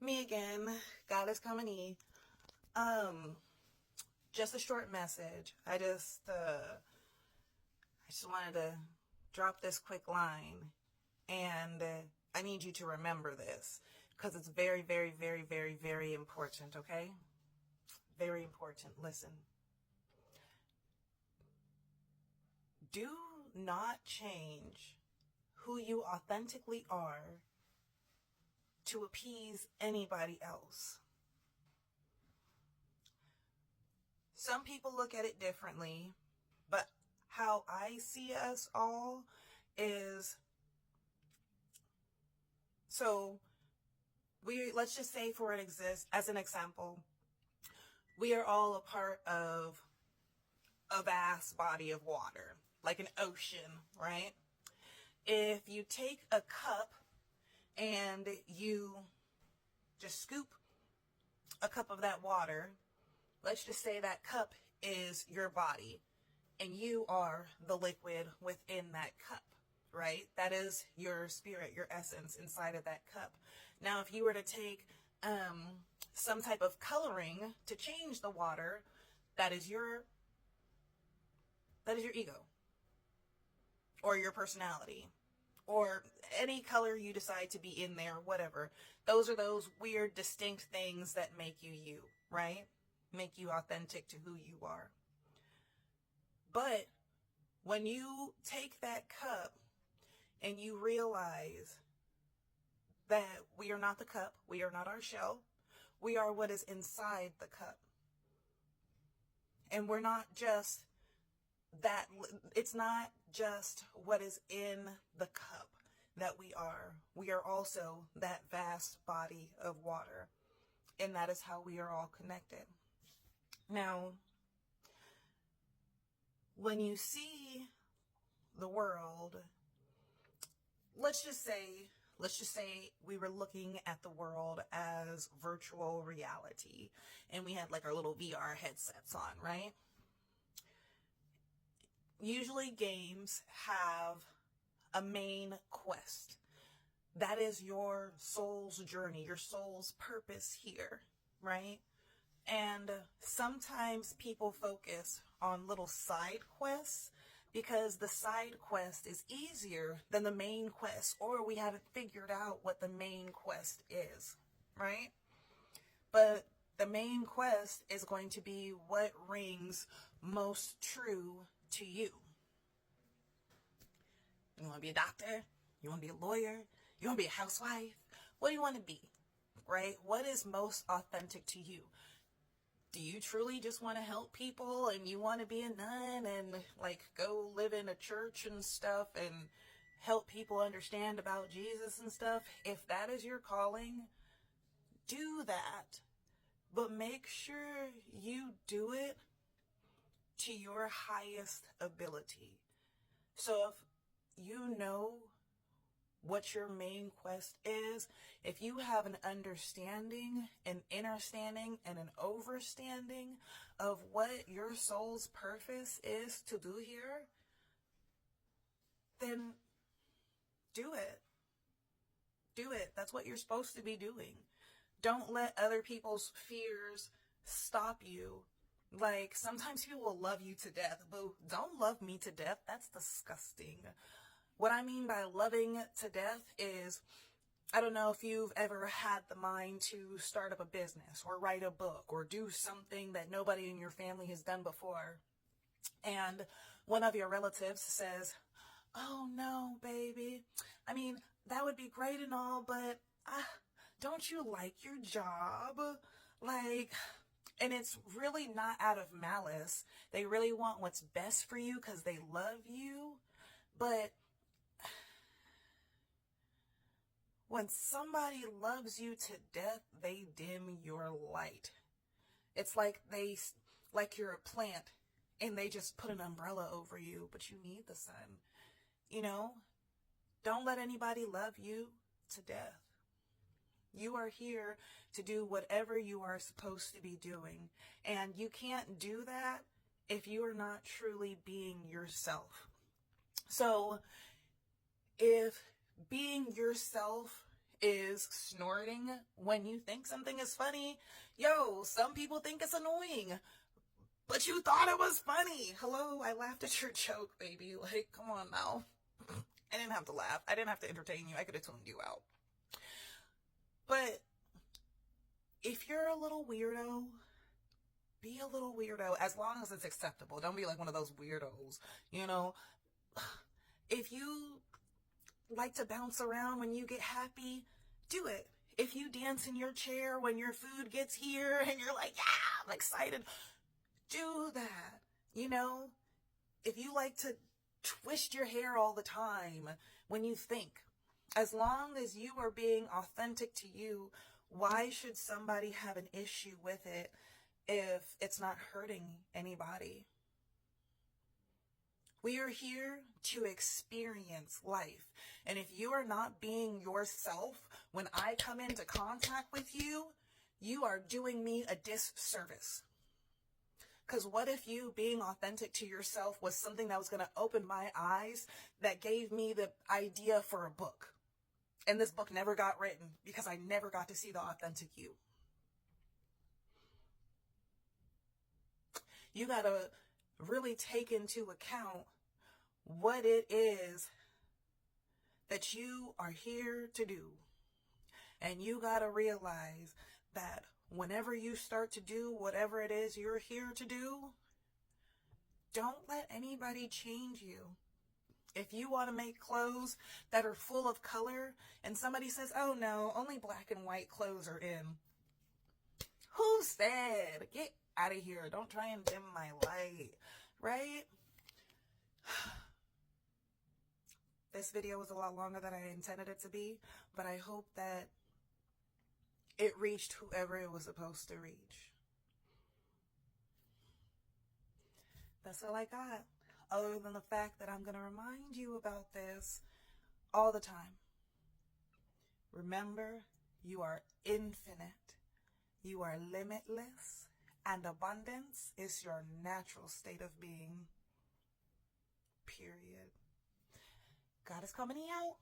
Me again, Goddess Kamini. Just a short message. I just wanted to drop this quick line, and I need you to remember this because it's very, very, very, very, very important. Okay, very important. Listen. Do not change who you authentically are to appease anybody else. Some people look at it differently, but how I see us all is, so let's just say for it exists as an example, we are all a part of a vast body of water, like an ocean, right? If you take a cup and you just scoop a cup of that water, let's just say that cup is your body and you are the liquid within that cup, right? That is your spirit, your essence inside of that cup. Now, if you were to take some type of coloring to change the water, that is your ego or your personality or any color you decide to be in there, whatever. Those are those weird, distinct things that make you you, right? Make you authentic to who you are. But when you take that cup and you realize that we are not the cup, we are not our shell, we are what is inside the cup. And we're not just that, it's not just what is in the cup that we are. We are also that vast body of water. And that is how we are all connected. Now, when you see the world, let's just say we were looking at the world as virtual reality and we had like our little VR headsets on, right? Usually games have a main quest. That is your soul's journey, your soul's purpose here, right? And sometimes people focus on little side quests because the side quest is easier than the main quest, or we haven't figured out what the main quest is, right? But the main quest is going to be what rings most true to you. You want to be a doctor? You want to be a lawyer? You want to be a housewife? What do you want to be, right? What is most authentic to you? Do you truly just want to help people and you want to be a nun and like go live in a church and stuff and help people understand about Jesus and stuff? If that is your calling, do that. But make sure you do it to your highest ability. So if you know what your main quest is, if you have an understanding, an understanding, and an overstanding of what your soul's purpose is to do here, then do it. Do it. That's what you're supposed to be doing. Don't let other people's fears stop you. Like, sometimes people will love you to death, but don't love me to death. That's disgusting. What I mean by loving to death is, I don't know if you've ever had the mind to start up a business or write a book or do something that nobody in your family has done before. And one of your relatives says, "Oh no, baby. I mean, that would be great and all, but don't you like your job?" Like, and it's really not out of malice. They really want what's best for you because they love you. But when somebody loves you to death, they dim your light. It's like you're a plant and they just put an umbrella over you, but you need the sun. You know, don't let anybody love you to death. You are here to do whatever you are supposed to be doing. And you can't do that if you are not truly being yourself. So if being yourself is snorting when you think something is funny. Yo, some people think it's annoying, but you thought it was funny. Hello, I laughed at your joke, baby. Like, come on now. I didn't have to laugh. I didn't have to entertain you. I could have tuned you out. But if you're a little weirdo, be a little weirdo as long as it's acceptable. Don't be like one of those weirdos, you know? If you like to bounce around when you get happy, do it. If you dance in your chair when your food gets here and you're like, yeah, I'm excited, do that. You know, if you like to twist your hair all the time when you think, as long as you are being authentic to you, why should somebody have an issue with it if it's not hurting anybody? We are here to experience life. And if you are not being yourself when I come into contact with you, you are doing me a disservice. Because what if you being authentic to yourself was something that was going to open my eyes, that gave me the idea for a book? And this book never got written because I never got to see the authentic you. You got to really take into account what it is that you are here to do. And you got to realize that whenever you start to do whatever it is you're here to do, don't let anybody change you. If you want to make clothes that are full of color and somebody says, oh no, only black and white clothes are in. Who said? Get out of here. Don't try and dim my light, right? This video was a lot longer than I intended it to be, but I hope that it reached whoever it was supposed to reach. That's all I got, other than the fact that I'm going to remind you about this all the time. Remember, you are infinite, you are limitless, and abundance is your natural state of being. Period. God is coming out.